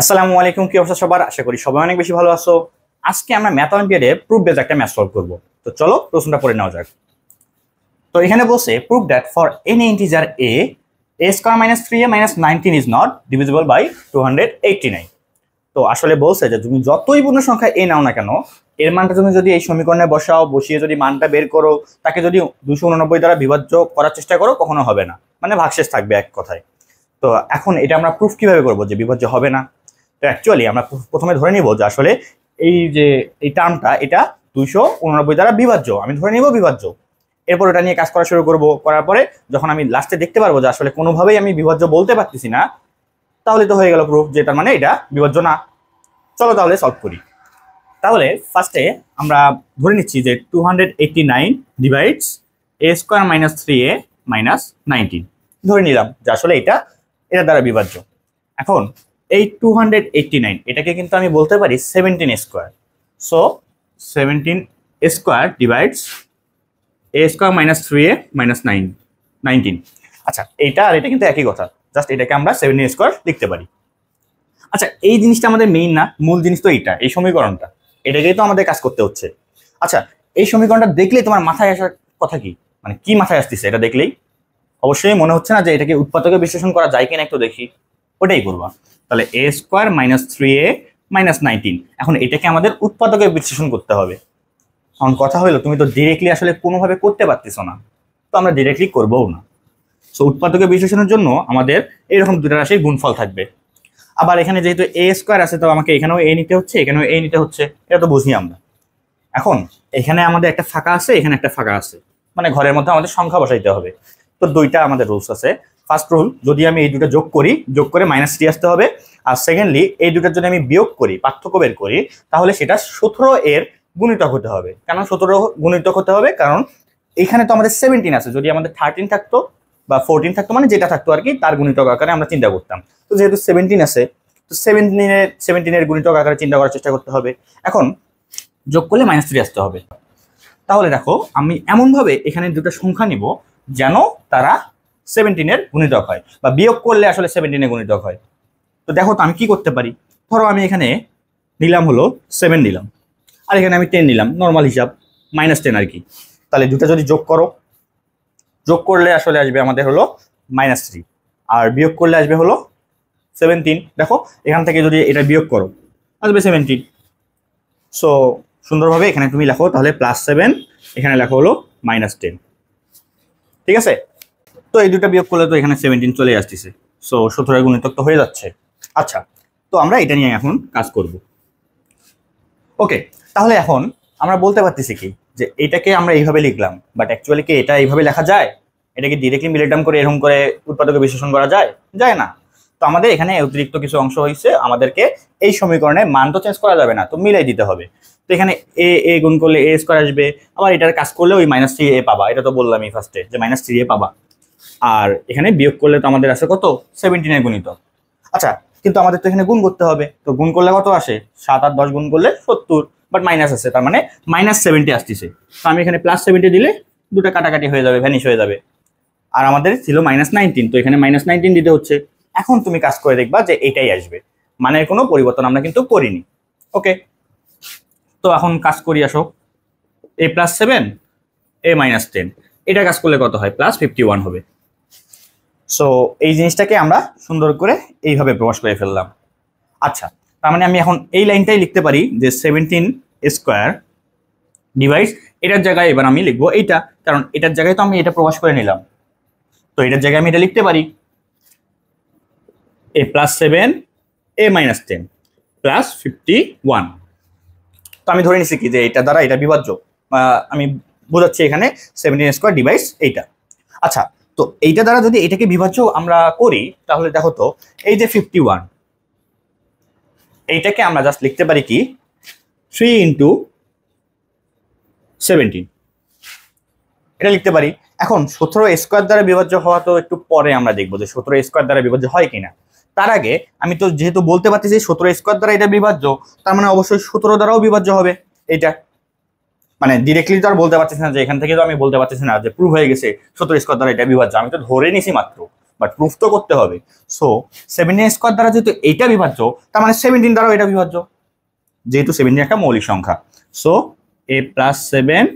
আসসালামু আলাইকুম, কি অবস্থা সবার? আশা করি সবাই অনেক বেশি ভালো আছো। আজকে আমরা ম্যাথ অলিম্পিয়াডে প্রুফ বেস একটা ম্যাথ সলভ করব। তো চলো প্রশ্নটা পড়ে নেওয়া যাক। তো এখানে বলছে proof that for any integer a square minus 3a minus 19 is not divisible by 289। তো আসলে বলছে যে তুমি যতই পূর্ণ সংখ্যা a নাও না কেন, এর মানটা তুমি যদি এই সমীকরণে বসিয়ে যদি মানটা বের করো, তাকে যদি 289 দ্বারা বিভাজ্য করার চেষ্টা করো, কখনো হবে না, মানে ভাগশেষ থাকবে এক কথায়। তো এখন এটা আমরা প্রুফ কিভাবে করবো যে বিভাজ্য হবে না? তো অ্যাকচুয়ালি আমরা প্রথমে ধরে নিব যে আসলে এই টার্মটা এটা 289 দ্বারা বিভাজ্য, আমি ধরে নিব বিভাজ্য। এরপর এটা নিয়ে কাজ করা শুরু করব। করার পরে যখন আমি লাস্টে দেখতে পারবো যে আসলে কোনোভাবেই আমি বিভাজ্য বলতে পারতেছি না, তাহলে তো হয়ে গেল প্রুফ যে তার মানে এটা বিভাজ্য না। চলো তাহলে সলভ করি। তাহলে ফার্স্টে আমরা ধরে নিচ্ছি যে 289 divides a square minus 3a minus 19 ধরে নিলাম যে আসলে এটা দ্বারা বিভাজ্য। এখন এই 289 এটাকে কিন্তু আমি বলতে পারি 17 square. So 17 square divides a square minus 3a minus 19। আচ্ছা, এইটা আর এটা কিন্তু একই কথা, জাস্ট এটাকে আমরা 17 স্কয়ার লিখতে পারি। আচ্ছা, এই জিনিসটা আমাদের মেইন না, মূল জিনিস তো এইটা, এই সমীকরণটা, এটাকেই তো আমাদের কাজ করতে হচ্ছে। আচ্ছা, এই সমীকরণটা দেখলেই তোমার মাথায় আসার কথা কি, মানে কি মাথায় আসতেছে? এটা দেখলেই অবশ্যই মনে হচ্ছে না যে এটাকে উৎপাদকে বিশ্লেষণ করা যায় কিনা, একটু দেখি। ওটাই করবা। তাহলে a square minus 3a minus 19, এখন এটাকে আমাদের উৎপাদকে বিশ্লেষণ করতে হবে। এখন কথা হলো তুমি তো ডিরেক্টলি আসলে কোনোভাবে করতে পারতেছো না, তো আমরা ডিরেক্টলি করবও না। সো উৎপাদকে বিশ্লেষণের জন্য আমাদের এরকম দুটো রাশির গুণফল থাকবে। আবার এখানে যেহেতু a স্কয়ার আছে, তো আমাকে এখানেও a নিতে হচ্ছে, এখানেও a নিতে হচ্ছে, এটা তো বুঝি আমরা। এখন এখানে আমাদের একটা ফাঁকা আছে, এখানে একটা ফাঁকা আছে, মানে ঘরের মধ্যে আমাদের সংখ্যা বসাইতে হবে। তো দুইটা আমাদের রুলস আছে। ফার্স্ট রুল, যদি আমি এই দুটো যোগ করি, যোগ করে -3 আসতে হবে। আর সেকেন্ডলি, এই দুটোর যদি আমি বিয়োগ করি, পার্থক্য বের করি, তাহলে সেটা 17 এর গুণিতক হতে হবে। কেন 17 গুণিতক হতে হবে? কারণ এখানে তো আমাদের 17 আছে, যদি আমাদের 13 থাকতো বা 14 থাকতো, মানে যেটা থাকতো আর কি, তার গুণিতক আকারে আমরা চিন্তা করতাম। তো যেহেতু 17 আছে, তো 17 এর গুণিতক আকারে চিন্তা করার চেষ্টা করতে হবে। এখন যোগ করলে -3 আসতে হবে। তাহলে দেখো, আমি এমনভাবে এখানে দুটো সংখ্যা নিব যেন তারা 17 এর গুণিতক হয়, বা বিয়োগ করলে আসলে 17 এর গুণিতক হয়। তো দেখো তো আমি কি করতে পারি। ধরো আমি এখানে নিলাম হলো 7 নিলাম, আর এখানে আমি 10 নিলাম, নর্মাল হিসাব, -10 আর কি। তাহলে দুটো যদি যোগ করো, যোগ করলে আসলে আসবে আমাদের হলো -3, আর বিয়োগ করলে আসবে হলো 17। দেখো এখান থেকে যদি এটা বিয়োগ করো, আসবে 17। সো সুন্দরভাবে এখানে তুমি লেখো তাহলে +7, এখানে লেখো হলো -10। ঠিক আছে? তো এই দুটো বিয়োগ করলে তো এখানে 17 চলে আসতেছে। সো 17 গুণিতক তো হয়ে যাচ্ছে। আচ্ছা, তো আমরা এটা নিয়ে এখন কাজ করব। ওকে, তাহলে এখন আমরা বলতে পারতেছি কি যে এটাকে আমরা এইভাবে লিখলাম, বাট অ্যাকচুয়ালি কি এটা এইভাবে লেখা যায়? এটাকে ডিরেক্টলি মিলেটাম করে এরকম করে উৎপাদকে বিশ্লেষণ করা যায়? যায় না। তো আমাদের এখানে অতিরিক্ত কিছু অংশ হয়েছে, আমাদেরকে এই সমীকরণে মান তো চেঞ্জ করা যাবে না, তো মিলাই দিতে হবে। তো এখানে a গুণ করলে a স্কয়ার আসবে, আবার এটার কাজ করলে ওই -3a পাবা, এটা তো বললামই ফার্স্টে যে -3a পাবা। আর এখানে বিয়োগ করলে তো আমাদের আসে কত? 17 এর গুণিতক। আচ্ছা, কিন্তু আমাদের তো এখানে গুণ করতে হবে, তো গুণ করলে কত আসে? 7 আর 10 গুণ করলে 70, বাট মাইনাস আছে, তার মানে -70 আসতেছে। তো আমি এখানে +70 দিলে দুটো কাটাকাটি হয়ে যাবে, ভ্যানিশ হয়ে যাবে। আর আমাদের ছিল -19, তো এখানে -19 দিতে হচ্ছে। এখন তুমি কাজ করে দেখবা যে এটাই আসবে, মানের কোনো পরিবর্তন আমরা কিন্তু করিনি। ওকে, তো এখন কাজ করি, আসো। a + 7 a -10, এটা কাজ করলে কত হয়? +51 হবে। সো এই জিনিসটাকে আমরা সুন্দর করে এইভাবে প্রকাশ করে ফেললাম। আচ্ছা, তার মানে আমি এখন এই লাইনটাই লিখতে পারি যে 17 স্কয়ার ডিভাইডস, এটার জায়গায় এবার আমি লিখবো এইটা, কারণ এটার জায়গায় তো আমি এটা প্রকাশ করে নিলাম। তো এটার জায়গায় আমি এটা লিখতে পারি a + 7 a -10 +51। তো আমি ধরে নিচ্ছি কি যে এটা দ্বারা এটা বিভাজ্য, আমি বোঝাচ্ছি এখানে 17 স্কয়ার ডিভাইডস এইটা। আচ্ছা, তো এইটা দ্বারা যদি এটাকে বিভাজ্য আমরা করি, তাহলে দেখো তো এই যে 51, এইটাকে আমরা জাস্ট লিখতে পারি কি 3 × 17, এটা লিখতে পারি। এখন 17 স্কয়ার দ্বারা বিভাজ্য হওয়া তো একটু পরে আমরা দেখবো যে 17 স্কয়ার দ্বারা বিভাজ্য হয় কিনা। তার আগে আমি তো যেহেতু বলতে পারতেছি 17 স্কয়ার দ্বারা এটা বিভাজ্য, তার মানে অবশ্যই 17 দ্বারাও বিভাজ্য হবে এটা। মানে ডিরেক্টলি তো আর বলতে পারতেছি না যে এখান থেকে, তো আমি বলতে পারতেছি না যে প্রুভ হয়ে গেছে 17 স্কয়ার দ্বারা এটা বিভাজ্য, আমি তো ধরে নিছি মাত্র। বাট প্রুফ তো করতে হবে। সো 17 স্কোয়ার দ্বারা যেহেতু এইটা বিভাজ্য, তার মানে 17 দ্বারাও এটা বিভাজ্য, যেহেতু 17 একটা মৌলিক সংখ্যা। সো a+7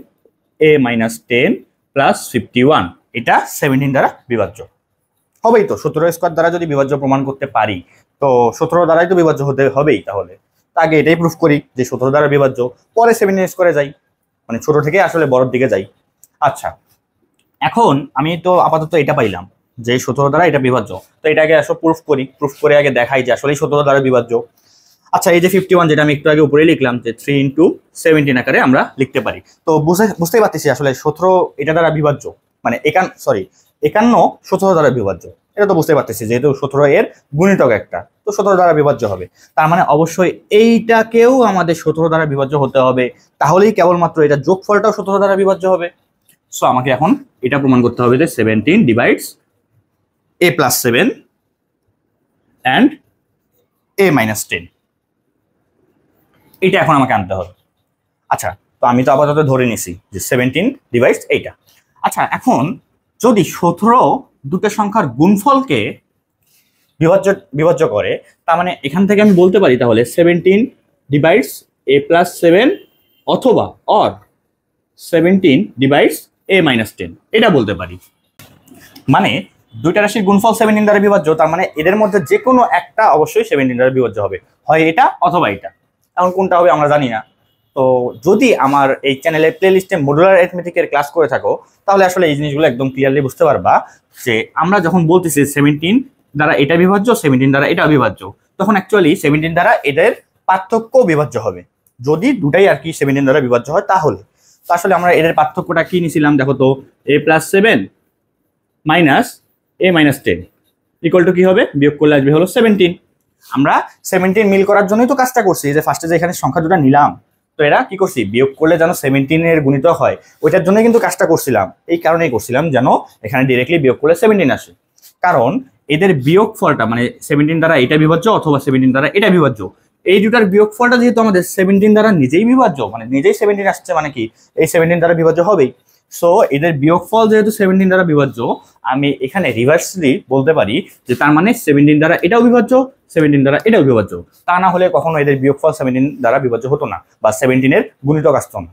a-10 + 51 এটা 17 দ্বারা বিভাজ্য হবেই। তো 17 স্কোয়ার দ্বারা যদি বিভাজ্য প্রমাণ করতে পারি, তো 17 দ্বারাই তো বিভাজ্য হতে হবেই। তাহলে আগে এটাই প্রুফ করি যে 17 দ্বারা বিভাজ্য, পরে 17 স্কোয়ারে যাই, মানে ছোট থেকে আসলে বড়র দিকে যাই। আচ্ছা, এখন আমি তো আপাতত এটা পাইলাম যে 17 দ্বারা এটা বিভাজ্য, তো এটাকে আসলে প্রুফ করি। প্রুফ করে আগে দেখাই যে আসলে 17 দ্বারা বিভাজ্য। আচ্ছা, এই যে 51 যেটা আমি একটু আগে উপরে লিখলাম যে 3 × 17 আকারে আমরা লিখতে পারি। তো বুঝতেই পারতেছি আসলে 17 এটা দ্বারা বিভাজ্য, মানে 51 17 দ্বারা বিভাজ্য, এটা তো বুঝতে পারতেছি যেহেতু 17 এর গুণিতক একটা, তো 17 দ্বারা বিভাজ্য হবে। তার মানে অবশ্যই এইটাকেও আমাদের 17 দ্বারা বিভাজ্য হতে হবে, তাহলেই কেবলমাত্র এটা যোগফলটাও 17 দ্বারা বিভাজ্য হবে। সো আমাকে এখন এটা প্রমাণ করতে হবে যে 17 ডিভাইডস a+7 and a-10, এটা এখন আমাকে আনতে হবে। আচ্ছা, তো আমি তো আপাতত ধরে নিছি যে 17 ডিভাইডস এইটা। আচ্ছা, এখন যদি 17 দুটো সংখ্যার গুণফলকে বিভাজ্য করে, তার মানে এখান থেকে আমি বলতে পারি তাহলে 17 ডিভাইডস a+7 অথবা 17 ডিভাইডস a-10, এটা বলতে পারি। মানে দুইটা রাশির গুণফল 17 দ্বারা বিভাজ্য, তার মানে এদের মধ্যে যে কোনো একটা অবশ্যই 17 দ্বারা বিভাজ্য হবে, হয় এটা অথবা এটা। এখন কোনটা হবে আমরা জানি না। তো যদি আমার এই চ্যানেলে প্লেলিস্টে মডুলার অ্যারিথমেটিকের ক্লাস করে থাকো, তাহলে আসলে এই জিনিসগুলো একদম ক্লিয়ারলি বুঝতে পারবা যে আমরা যখন বলতেছি 17 দ্বারা এটা বিভাজ্য, 17 দ্বারা এটা বিভাজ্য, তখন অ্যাকচুয়ালি 17 দ্বারা এদের পার্থক্য বিভাজ্য হবে। যদি দুটাই আর কি 17 দ্বারা বিভাজ্য হয় তাহলে। তো আসলে আমরা এদের পার্থক্যটা কি নিয়েছিলাম দেখো তো, a+7 minus a-10 equal to কি হবে, বিয়োগ করলে আসবে হলো 17। আমরা 17 মিল করার জন্যই তো কাজটা করছি, যে ফার্স্টে যে এখানে সংখ্যা দুটো নিলাম, তো এরা কি করছি, বিয়োগ করলে যেন 17 এর গুণিতক হয়, ওইটার জন্যই কিন্তু কাজটা করছিলাম। এই কারণেই করছিলাম যেন এখানে ডিরেক্টলি বিয়োগ করলে 17 আসে, কারণ এদের বিয়োগফলটা মানে 17 দ্বারা এটা বিভাজ্য অথবা 17 দ্বারা এটা বিভাজ্য, এই দুটার বিয়োগফলটা যেহেতু আমাদের 17 দ্বারা নিজেই বিভাজ্য, মানে নিজেই 17 আসছে, মানে কি এই 17 দ্বারা বিভাজ্য হবেই। সো এদের বিয়োগফল যেহেতু 17 দ্বারা বিভাজ্য, আমি এখানে রিভার্সলি বলতে পারি যে তার মানে 17 দ্বারা এটাও বিভাজ্য, 17 দ্বারা এটাও বিভাজ্য। তা না হলে কখনো এদের বিয়োগফল 17 দ্বারা বিভাজ্য হতো না, বা 17 এর গুণিতক আসতো না।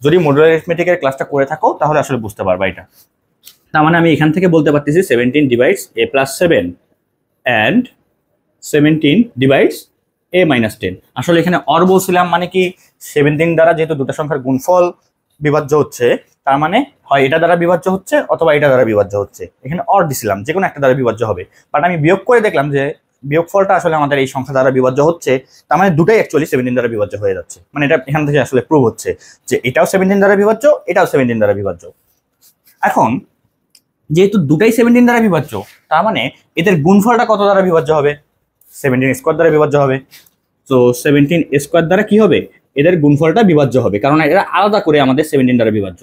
যদি মডুলার অ্যারিথমেটিকের ক্লাসটা করে থাকো তাহলে আসলে বুঝতে পারবা এটা। তার মানে আমি এখান থেকে বলতে পারতেছি 17 divides a+7 and 17 divides a-10। আসলে এখানে অর বলছিলাম, মানে কি 17 দ্বারা যেহেতু দুটো সংখ্যার গুণফল বিভাজ্য হচ্ছে, তার মানে হয় এটা দ্বারা বিভাজ্য হচ্ছে অথবা এটা দ্বারা বিভাজ্য হচ্ছে। এখানে অর দিছিলাম, যে কোনো একটা দ্বারা বিভাজ্য হবে, বাট আমি বিয়োগ করে দেখলাম যে বিয়োগফলটা আসলে আমাদের এই সংখ্যা দ্বারা বিভাজ্য হচ্ছে, তার মানে দুটাই অ্যাকচুয়ালি 17 দ্বারা বিভাজ্য হয়ে যাচ্ছে। মানে এটা এখান থেকে আসলে প্রুভ হচ্ছে যে এটাও 17 দ্বারা বিভাজ্য, এটাও 17 দ্বারা বিভাজ্য। এখন যেহেতু দুটাই 17 দ্বারা বিভাজ্য, তার মানে এদের গুণফলটা কত দ্বারা বিভাজ্য হবে, 17 স্কোয়ার দ্বারা বিভাজ্য হবে। তো 17 স্কোয়ার দ্বারা কি হবে, এদের গুণফলটা বিভাজ্য হবে, কারণ এরা আলাদা করে আমাদের 17 দ্বারা বিভাজ্য।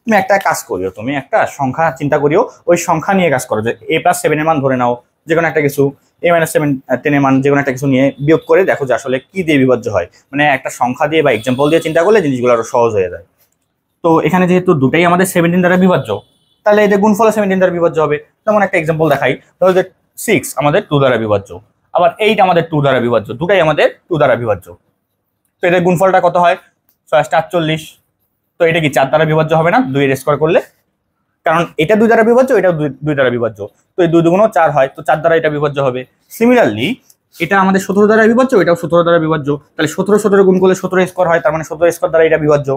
তুমি একটা কাজ করিও, তুমি একটা সংখ্যা চিন্তা করিও, ওই সংখ্যা নিয়ে কাজ করো, যে a+7 এর মান ধরে নাও, যে কোনো একটা কিছু, a-10 এর মান যে কোনো একটা কিছু নিয়ে বিয়োগ করে দেখো যে আসলে কি দিয়ে বিভাজ্য হয়। মানে একটা সংখ্যা দিয়ে বা এক্সাম্পল দিয়ে চিন্তা করলে জিনিসগুলো আরো সহজ হয়ে যায়। তো এখানে যেহেতু দুটাই আমাদের 17 দ্বারা বিভাজ্য, তাহলে এদের গুণফল 17 দ্বারা বিভাজ্য হবে। যেমন একটা এক্সাম্পল দেখাই, ধরো যে 6 আমাদের 2 দ্বারা বিভাজ্য, আবার 8 আমাদের 2 দ্বারা বিভাজ্য, দুটাই আমাদের 2 দ্বারা বিভাজ্য। তো এদের গুণফলটা কত হয়, 6×48। তো এটা কি 4 দ্বারা বিভাজ্য হবে না 2 এর স্কোয়ার করলে, কারণ এটা 2 দ্বারা বিভাজ্য, এটাও 2 দ্বারা বিভাজ্য, তো এই 2 দুগুণ 4 হয়, তো 4 দ্বারা এটা বিভাজ্য হবে। সিমিলারলি এটা আমাদের 17 দ্বারা বিভাজ্য, এটাও 17 দ্বারা বিভাজ্য, তাহলে 17 গুণ করলে 17 স্কোয়ার হয়, তার মানে 17 স্কোয়ার দ্বারা এটা বিভাজ্য।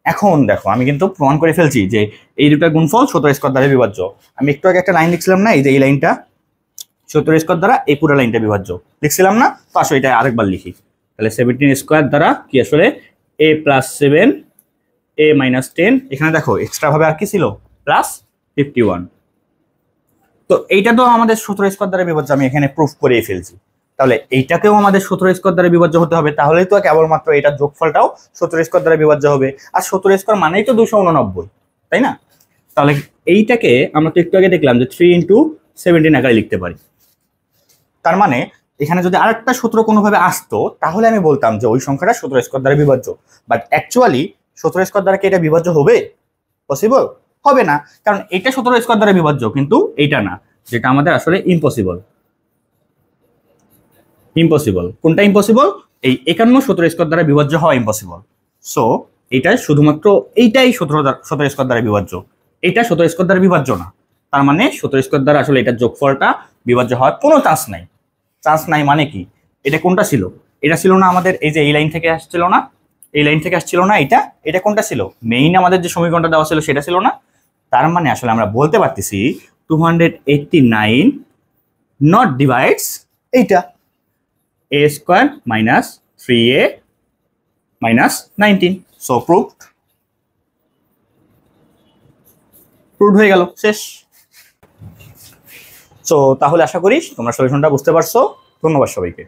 এখন দেখো আমি কিন্তু প্রমাণ করে ফেলছি যে এই দুটার গুণফল 17 স্কোয়ার দ্বারা বিভাজ্য। আমি একটু আগে একটা লাইন লিখছিলাম না, এই যে এই লাইনটা 17 স্কোয়ার দ্বারা এই পুরো লাইনটা বিভাজ্য লিখছিলাম না, তো আসলে এটা আরেকবার লিখি, তাহলে 17 স্কোয়ার দ্বারা কি আসলে a+7 a-10, এখানে দেখো এক্সট্রা ভাবে আর কি ছিল +51। তো এইটা তো আমাদের 17 স্কোয়ার দ্বারা বিভাজ্য, আমি এখানে প্রুফ করেই ফেলছি। তাহলে এইটাকেও আমাদের 17 স্কোয়ার দ্বারা বিভাজ্য হতে হবে, তাহলেই তো কেবলমাত্র এটার যোগফলটাও 17 স্কোয়ার দ্বারা বিভাজ্য হবে। আর 17 স্কোয়ার মানেই তো 289, তাই না? তাহলে এইটাকে আমরা তো একটু আগে দেখলাম যে 3 × 17 আকারে লিখতে পারি। তার মানে এখানে যদি আরেকটা সূত্র কোনোভাবে আসতো, তাহলে আমি বলতাম যে ওই সংখ্যাটা 17 স্কোয়ার দ্বারা বিভাজ্য। বাট অ্যাকচুয়ালি 17 স্কোয়ার দ্বারা কি এটা বিভাজ্য হবে? পসিবল হবে না, কারণ এটা 17 স্কোয়ার দ্বারা বিভাজ্য, কিন্তু এইটা না, যেটা আমাদের আসলে ইম্পসিবল। ইম্পসিবল কোনটা? ইম্পসিবল এই 51 17 স্কোয়ার দ্বারা বিভাজ্য হওয়া ইম্পসিবল। সো এটা শুধুমাত্র এইটাই 17 স্কোয়ার দ্বারা বিভাজ্য, এটা 17 স্কোয়ার দ্বারা বিভাজ্য না। তার মানে 17 স্কোয়ার দ্বারা আসলে এটার যোগফলটা বিভাজ্য হওয়ার কোনো চান্স নাই। চান্স নাই মানে কি? এটা কোনটা ছিল? এটা ছিল না আমাদের এই যে এই লাইন থেকে আসছিল না, এই লাইন থেকে আসছিল না, এটা এটা কোনটা ছিল? মেইন আমাদের যে সমীকরণটা দেওয়া ছিল সেটা ছিল না। তার মানে আসলে আমরা বলতে পারতেছি 289 নট ডিভাইডস এইটা a square minus 3a minus 19। So proved হয়ে গেল, শেষ। সো তাহলে আশা করি তোমরা সলিউশনটা বুঝতে পারছো। ধন্যবাদ সবাইকে।